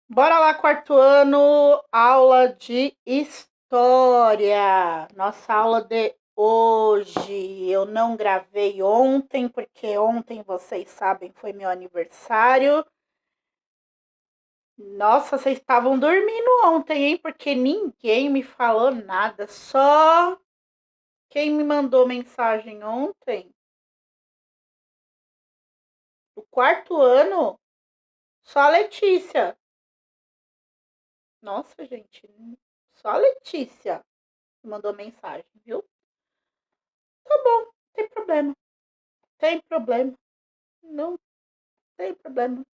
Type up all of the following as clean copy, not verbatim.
Bora lá, quarto ano, aula de história. Nossa aula de hoje. Eu não gravei ontem, porque ontem, vocês sabem, foi meu aniversário. Nossa, vocês estavam dormindo ontem, hein? Porque ninguém me falou nada. Só quem me mandou mensagem ontem, do quarto ano, só a Letícia. Nossa, gente, só a Letícia me mandou mensagem, viu? Tá bom, tem problema. Tem problema. Não tem problema.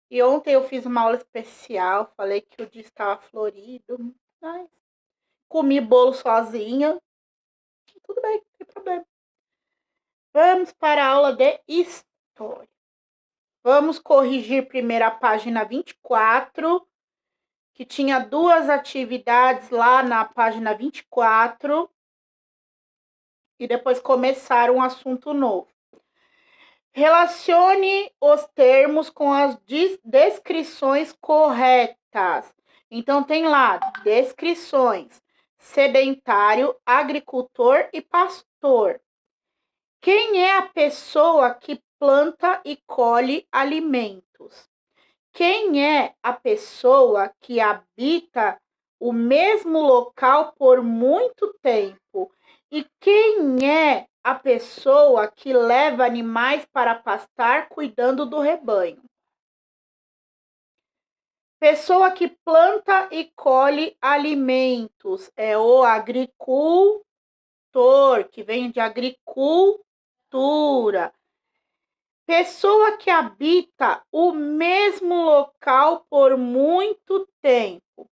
E ontem eu fiz uma aula especial. Falei que o dia estava florido. Mas comi bolo sozinha. Tudo bem, não tem problema. Vamos para a aula de história. Vamos corrigir primeiro a página 24, que tinha duas atividades lá na página 24. E depois começar um assunto novo. Relacione os termos com as descrições corretas. Então, tem lá descrições: sedentário, agricultor e pastor. Quem é a pessoa que planta e colhe alimentos? Quem é a pessoa que habita o mesmo local por muito tempo? E quem é a pessoa que leva animais para pastar cuidando do rebanho? Pessoa que planta e colhe alimentos é o agricultor, que vem de agricultura. Pessoa que habita o mesmo local por muito tempo.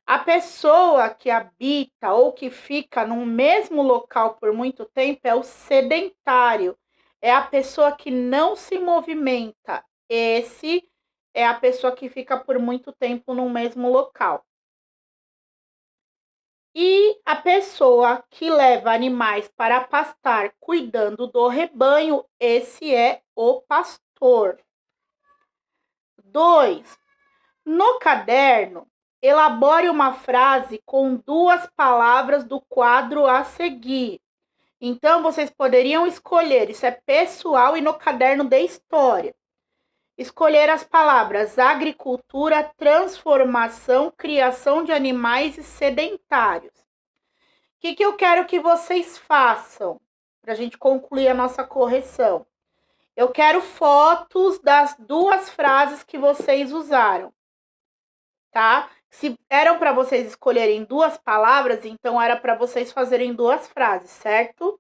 A pessoa que habita ou que fica no mesmo local por muito tempo é o sedentário. É a pessoa que não se movimenta. Esse é a pessoa que fica por muito tempo no mesmo local. E a pessoa que leva animais para pastar cuidando do rebanho, esse é o pastor. 2. No caderno, elabore uma frase com duas palavras do quadro a seguir. Então, vocês poderiam escolher, isso é pessoal e no caderno de história. Escolher as palavras agricultura, transformação, criação de animais e sedentários. O que eu quero que vocês façam para a gente concluir a nossa correção? Eu quero fotos das duas frases que vocês usaram. Tá? Se eram para vocês escolherem duas palavras, então era para vocês fazerem duas frases, certo?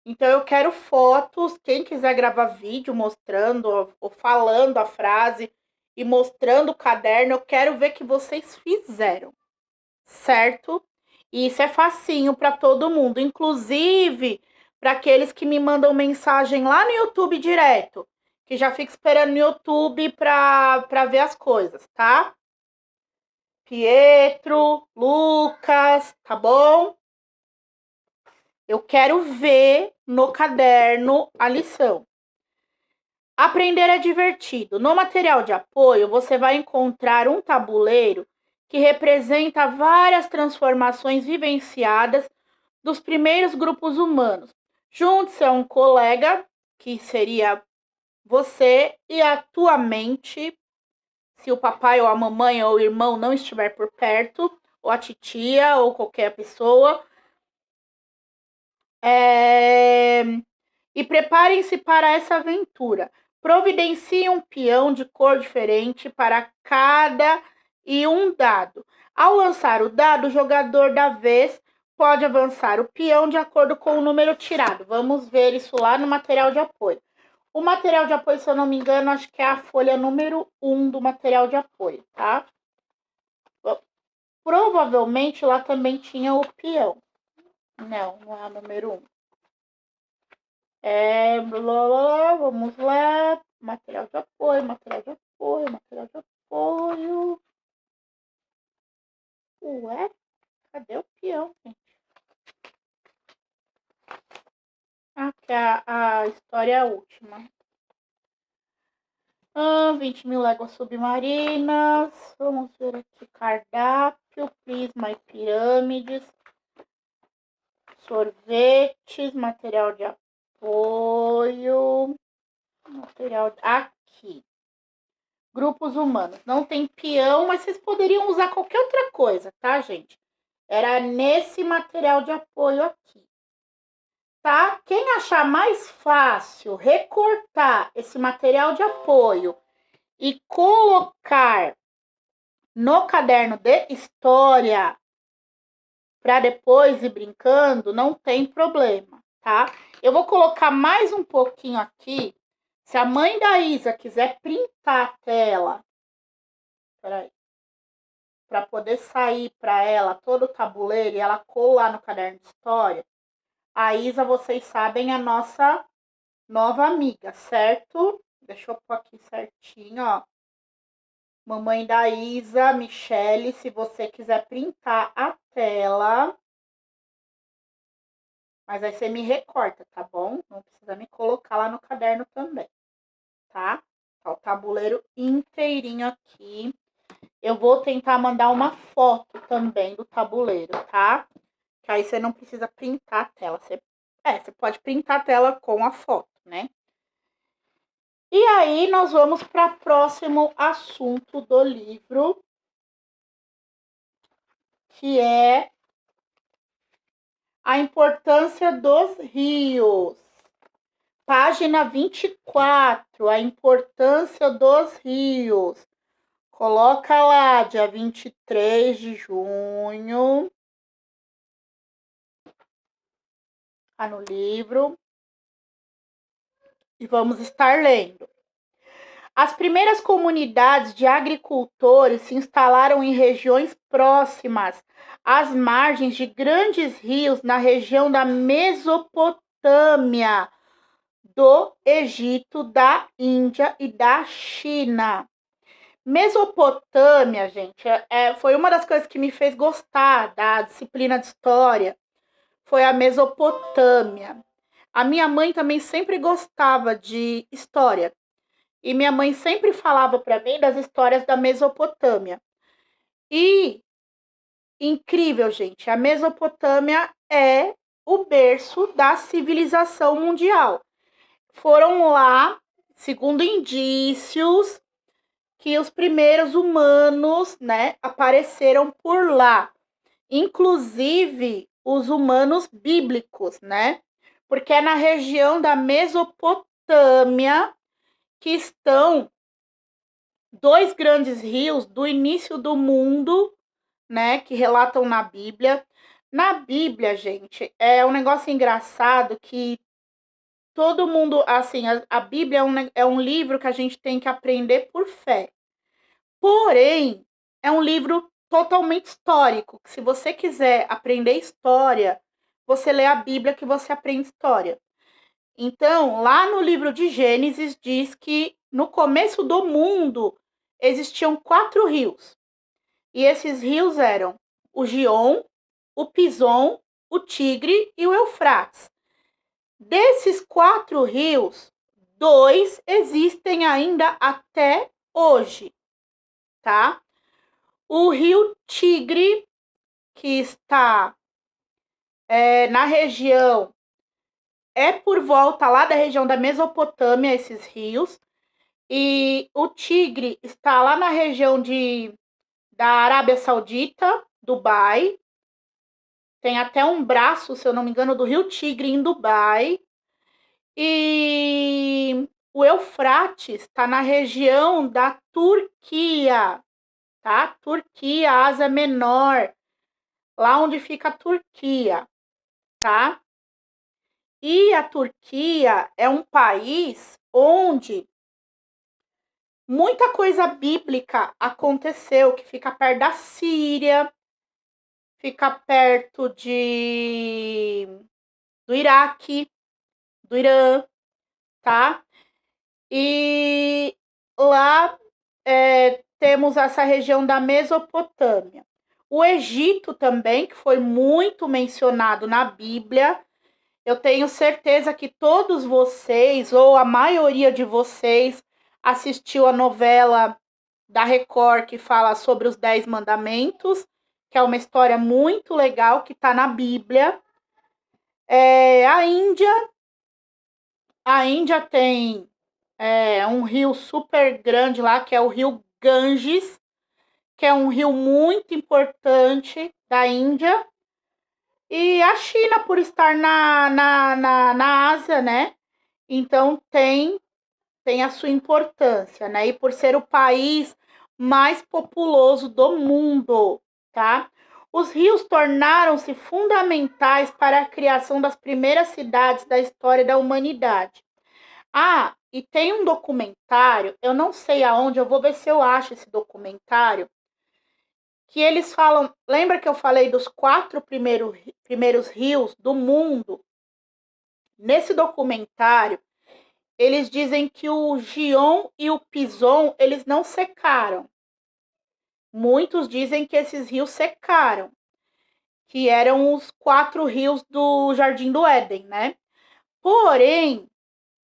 Então eu quero fotos, quem quiser gravar vídeo mostrando ou falando a frase e mostrando o caderno, eu quero ver que vocês fizeram, certo? E isso é facinho para todo mundo, inclusive para aqueles que me mandam mensagem lá no YouTube direto, que já fica esperando no YouTube para ver as coisas, tá? Pietro, Lucas, tá bom? Eu quero ver no caderno a lição. Aprender é divertido. No material de apoio, você vai encontrar um tabuleiro que representa várias transformações vivenciadas dos primeiros grupos humanos. Junte-se a um colega, que seria você, e a tua mente, se o papai ou a mamãe ou o irmão não estiver por perto, ou a titia ou qualquer pessoa. E preparem-se para essa aventura. Providencie um peão de cor diferente para cada e um dado. Ao lançar o dado, o jogador da vez pode avançar o peão de acordo com o número tirado. Vamos ver isso lá no material de apoio. O material de apoio, se eu não me engano, acho que é a folha número 1 do material de apoio, tá? Provavelmente lá também tinha o peão. Não, não é a número 1. Vamos lá. Material de apoio, material de apoio, material de apoio. Ué? Cadê o peão, gente? Ah, que a história é a última. 20 mil léguas submarinas. Vamos ver aqui. Cardápio, prisma e pirâmides. Sorvetes, material de apoio. Aqui. Grupos humanos. Não tem peão, mas vocês poderiam usar qualquer outra coisa, tá, gente? Era nesse material de apoio aqui. Tá? Quem achar mais fácil recortar esse material de apoio e colocar no caderno de história para depois ir brincando, não tem problema, tá? Eu vou colocar mais um pouquinho aqui. Se a mãe da Isa quiser printar a tela, peraí, para poder sair para ela todo o tabuleiro e ela colar no caderno de história, a Isa, vocês sabem, é a nossa nova amiga, certo? Deixa eu pôr aqui certinho, ó. Mamãe da Isa, Michele, se você quiser printar a tela. Mas aí você me recorta, tá bom? Não precisa me colocar lá no caderno também, tá? Tá o tabuleiro inteirinho aqui. Eu vou tentar mandar uma foto também do tabuleiro, tá? Que aí você não precisa printar a tela. Você pode printar a tela com a foto, né? E aí, nós vamos para o próximo assunto do livro, que é a importância dos rios. Página 24, a importância dos rios. Coloca lá, dia 23 de junho, tá no livro, e vamos estar lendo. As primeiras comunidades de agricultores se instalaram em regiões próximas às margens de grandes rios na região da Mesopotâmia, do Egito, da Índia e da China. Mesopotâmia, gente, foi uma das coisas que me fez gostar da disciplina de história, foi a Mesopotâmia. A minha mãe também sempre gostava de história. E minha mãe sempre falava para mim das histórias da Mesopotâmia. E, incrível, gente, a Mesopotâmia é o berço da civilização mundial. Foram lá, segundo indícios, que os primeiros humanos, né, apareceram por lá. Inclusive os humanos bíblicos, né? Porque é na região da Mesopotâmia que estão dois grandes rios do início do mundo, né, que relatam na Bíblia. Na Bíblia, gente, é um negócio engraçado que todo mundo, assim, a Bíblia é um livro que a gente tem que aprender por fé. Porém, é um livro totalmente histórico, que se você quiser aprender história, você lê a Bíblia que você aprende história. Então, lá no livro de Gênesis diz que no começo do mundo existiam 4 rios. E esses rios eram o Gion, o Pison, o Tigre e o Eufrates. Desses 4 rios, 2 existem ainda até hoje, tá? O rio Tigre, que está na região, por volta lá da região da Mesopotâmia, esses rios. E o Tigre está lá na região da Arábia Saudita, Dubai. Tem até um braço, se eu não me engano, do rio Tigre em Dubai. E o Eufrates está na região da Turquia, tá? Turquia, Ásia Menor, lá onde fica a Turquia, tá? E a Turquia é um país onde muita coisa bíblica aconteceu, que fica perto da Síria, fica perto do Iraque, do Irã, tá? E lá temos essa região da Mesopotâmia. O Egito também, que foi muito mencionado na Bíblia. Eu tenho certeza que todos vocês, ou a maioria de vocês, assistiu a novela da Record que fala sobre os 10 mandamentos, que é uma história muito legal que está na Bíblia. A Índia tem um rio super grande lá, que é o rio Ganges, que é um rio muito importante da Índia. E a China, por estar na Ásia, né? Então tem a sua importância, né? E por ser o país mais populoso do mundo, tá? Os rios tornaram-se fundamentais para a criação das primeiras cidades da história da humanidade. Ah, e tem um documentário, eu não sei aonde, eu vou ver se eu acho esse documentário, que eles falam, lembra que eu falei dos 4 primeiros rios do mundo? Nesse documentário, eles dizem que o Gion e o Pison, eles não secaram. Muitos dizem que esses rios secaram, que eram os 4 rios do Jardim do Éden, né? Porém,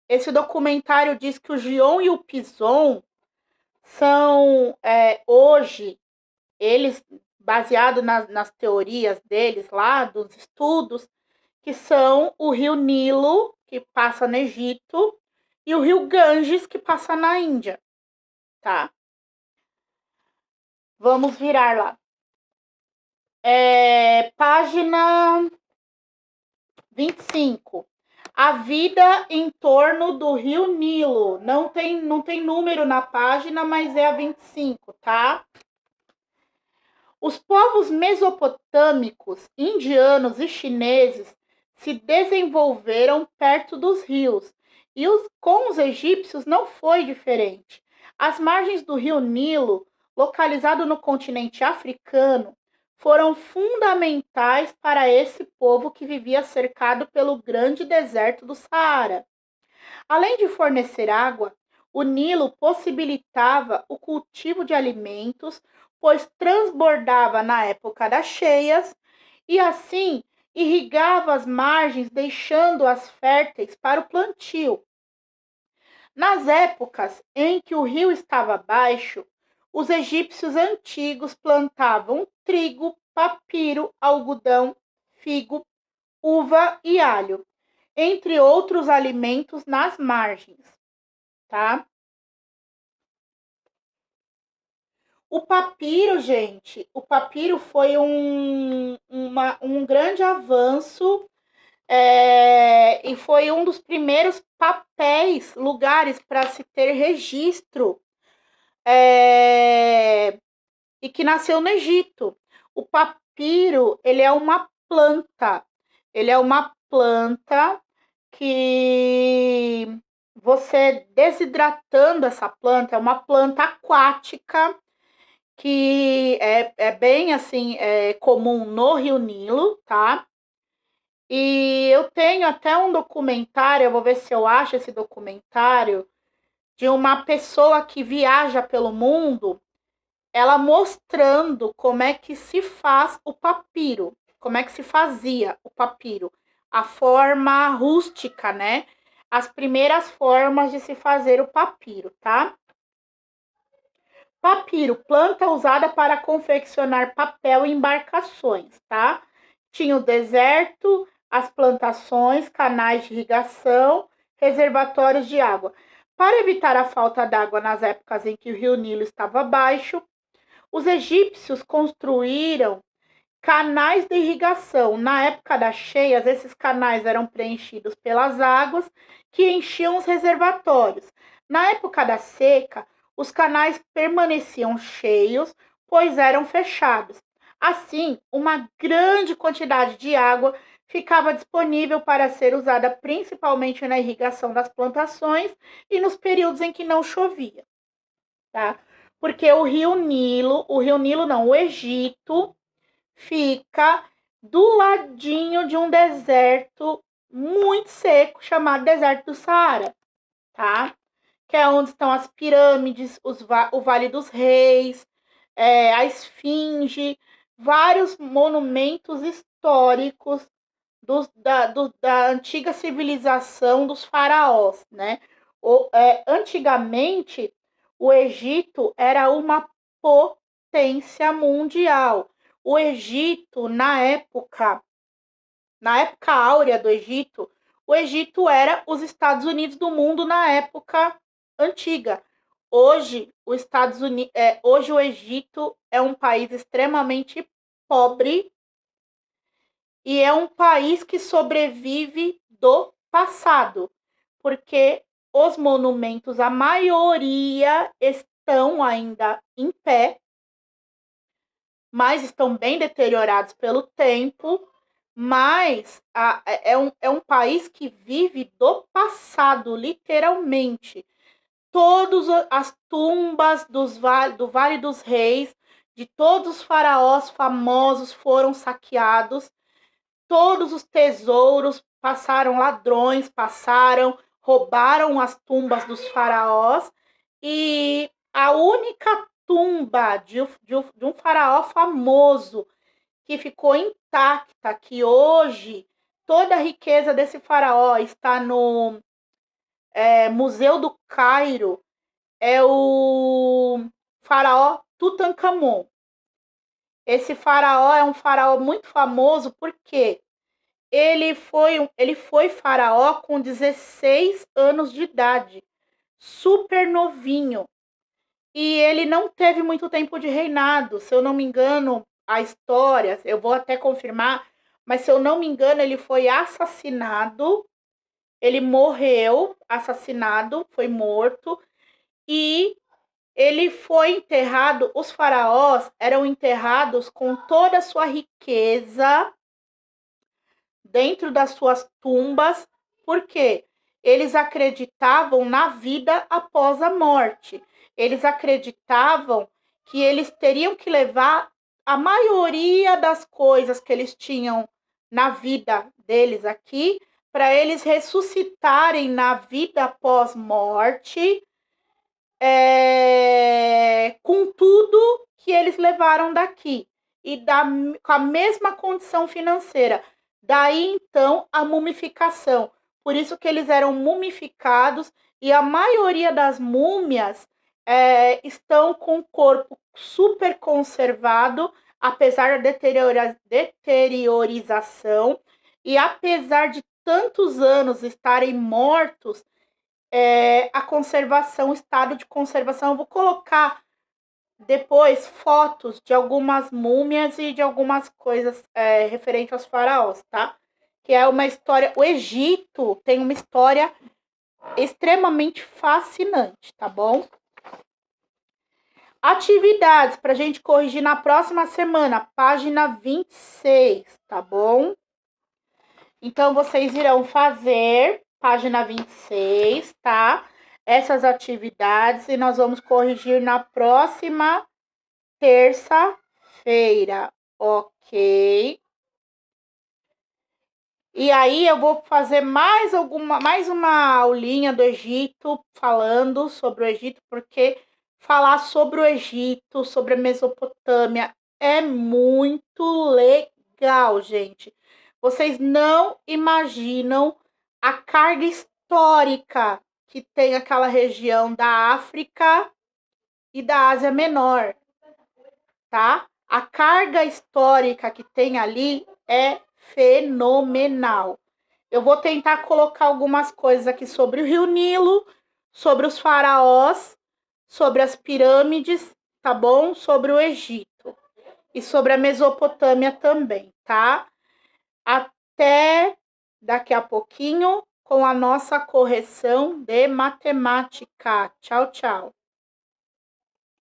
esse documentário diz que o Gion e o Pison são, hoje, eles, baseado nas teorias deles lá, dos estudos, que são o rio Nilo, que passa no Egito, e o rio Ganges, que passa na Índia, tá? Vamos virar lá. Página 25. A vida em torno do rio Nilo. Não tem número na página, mas é a 25, tá? Os povos mesopotâmicos, indianos e chineses se desenvolveram perto dos rios, e com os egípcios não foi diferente. As margens do rio Nilo, localizado no continente africano, foram fundamentais para esse povo que vivia cercado pelo grande deserto do Saara. Além de fornecer água, o Nilo possibilitava o cultivo de alimentos, pois transbordava na época das cheias e assim irrigava as margens, deixando-as férteis para o plantio. Nas épocas em que o rio estava baixo, os egípcios antigos plantavam trigo, papiro, algodão, figo, uva e alho, entre outros alimentos nas margens, tá? O papiro, gente, o papiro foi um grande avanço e foi um dos primeiros papéis, lugares para se ter registro e que nasceu no Egito. O papiro, ele é uma planta que você desidratando essa planta, é uma planta aquática que é bem assim comum no Rio Nilo, tá? E eu tenho até um documentário, eu vou ver se eu acho esse documentário, de uma pessoa que viaja pelo mundo, ela mostrando como é que se faz o papiro, como é que se fazia o papiro, a forma rústica, né? As primeiras formas de se fazer o papiro, tá? Papiro, planta usada para confeccionar papel em embarcações, tá? Tinha o deserto, as plantações, canais de irrigação, reservatórios de água. Para evitar a falta d'água nas épocas em que o rio Nilo estava baixo, os egípcios construíram canais de irrigação. Na época das cheias, esses canais eram preenchidos pelas águas que enchiam os reservatórios. Na época da seca, os canais permaneciam cheios, pois eram fechados. Assim, uma grande quantidade de água ficava disponível para ser usada principalmente na irrigação das plantações e nos períodos em que não chovia, tá? Porque o Rio Nilo não, o Egito fica do ladinho de um deserto muito seco chamado Deserto do Saara, tá? Que é onde estão as pirâmides, o Vale dos Reis, a Esfinge, vários monumentos históricos da antiga civilização dos faraós, né? Antigamente, o Egito era uma potência mundial. O Egito, na época áurea do Egito, o Egito era os Estados Unidos do mundo na época antiga. Hoje o Egito é um país extremamente pobre e é um país que sobrevive do passado, porque os monumentos, a maioria estão ainda em pé, mas estão bem deteriorados pelo tempo. Mas é um país que vive do passado, literalmente. Todas as tumbas do Vale dos Reis, de todos os faraós famosos foram saqueados, todos os tesouros roubaram as tumbas dos faraós, e a única tumba de um faraó famoso que ficou intacta, que hoje toda a riqueza desse faraó está no Museu do Cairo, é o faraó Tutankhamon. Esse faraó é um faraó muito famoso porque ele foi faraó com 16 anos de idade, super novinho. E ele não teve muito tempo de reinado. Se eu não me engano, a história, eu vou até confirmar, mas se eu não me engano, ele foi assassinado, ele morreu assassinado, foi morto, e ele foi enterrado. Os faraós eram enterrados com toda a sua riqueza dentro das suas tumbas, porque eles acreditavam na vida após a morte. Eles acreditavam que eles teriam que levar a maioria das coisas que eles tinham na vida deles aqui, para eles ressuscitarem na vida após morte, com tudo que eles levaram daqui e com a mesma condição financeira. Daí então a mumificação. Por isso que eles eram mumificados, e a maioria das múmias estão com o corpo super conservado, apesar da deteriorização, e apesar de tantos anos estarem mortos, a conservação, o estado de conservação. Eu vou colocar depois fotos de algumas múmias e de algumas coisas referentes aos faraós, tá? Que é uma história. O Egito tem uma história extremamente fascinante, tá bom? Atividades para a gente corrigir na próxima semana, página 26, tá bom? Então, vocês irão fazer página 26, tá? Essas atividades, e nós vamos corrigir na próxima terça-feira, ok? E aí eu vou fazer mais uma aulinha do Egito, falando sobre o Egito, porque falar sobre o Egito, sobre a Mesopotâmia é muito legal, gente. Vocês não imaginam a carga histórica que tem aquela região da África e da Ásia Menor, tá? A carga histórica que tem ali é fenomenal. Eu vou tentar colocar algumas coisas aqui sobre o Rio Nilo, sobre os faraós, sobre as pirâmides, tá bom? Sobre o Egito e sobre a Mesopotâmia também, tá? Até daqui a pouquinho com a nossa correção de matemática. Tchau, tchau.